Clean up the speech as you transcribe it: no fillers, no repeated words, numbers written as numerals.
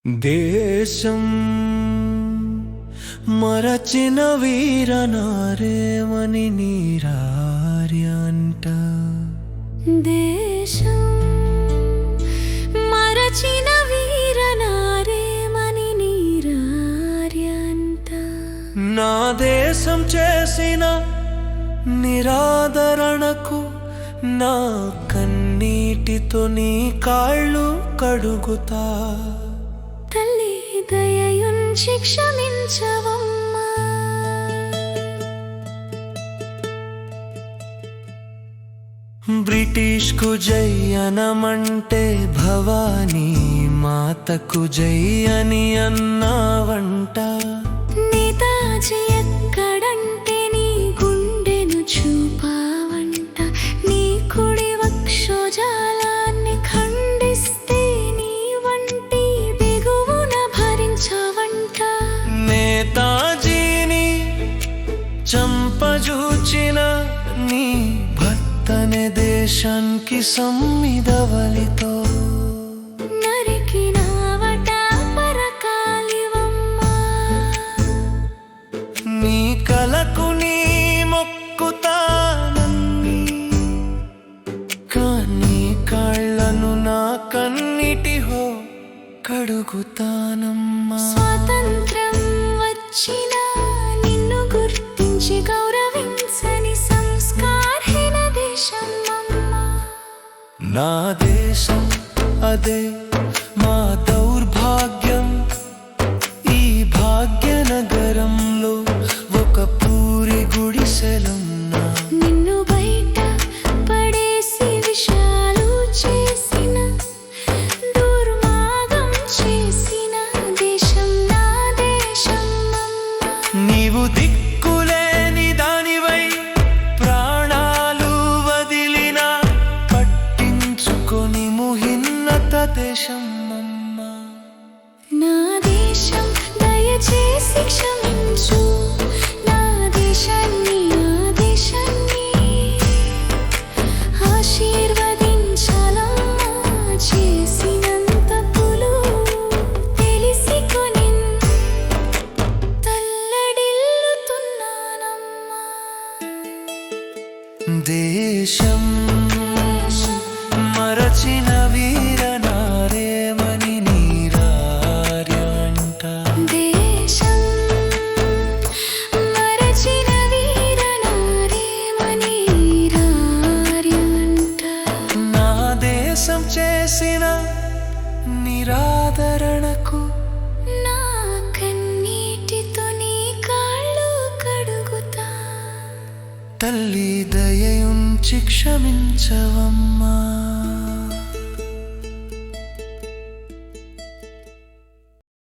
దేశం మరచిన వీరనారేమని నీరార్యంట. దేశం మరచిన వీరనారేమని నీరార్యంట. నా దేశం చేసిన నిరాదరణకు నా కన్నీటితో నీ కాళ్ళు కడుగుతా. తల్లి దయయుంచి క్షమించవమ్మా. బ్రిటిష్ కు జై అనమంటే భవానీ మాతకు జై అని అన్నావంట. నేతాజీ ఎక్కడంటే నీ గుండెను చూపావంట. నీ కుడి వక్షోజాలాన్ని ఖండిస్తే నీ వంటి బిగువున భరించవంట. నేతాజీని చంపజూచిన నీ భర్తనే దేశానికి సమ్మిదవలితో నరికినావట పరకాలివమ్మా. నీ కలకు నీ మొక్కుతానన్ని కానీ కాళ్ళను నా కన్నిటిహో కడుగుతానమ్మా. స్వాతంత్రం వచ్చినా నిన్ను గుర్తించి గౌరవించని సంస్కారహీన దేశం అమ్మా. నా దేశం అదే మా దౌర్భాగ్యం. ఈ భాగ్యనగరంలో ఒక పూరి గుడిసెలున్నా. నిన్ను బయట పడేసి విషాలు చేసిన దుర్మార్గం చేసిన దేశం నా దేశం అమ్మా. నీవు దిక్కులేని దానివై ప్రాణాలు వదిలిన పట్టించుకొని ముహిన్నత దేశం అమ్మా. నా దేశం దయచేసి క్షమించు. నా దేశాన్ని ఆశీర్వదించాలమ్మా. చేసినంత తప్పులు తెలిసికొని తల్లడిల్లుతున్నానమ్మా. దేశం మరచిన వీరనారేమని నీరార్యంట. దేశం మరచిన వీరనారేమని నీరార్యంట. నా దేశం చేసిన నిరాదరణకు నా కన్నీటితో నీ కాళ్ళు కడుగుతా. తల్లి దయయుంచి క్షమించవమ్మా.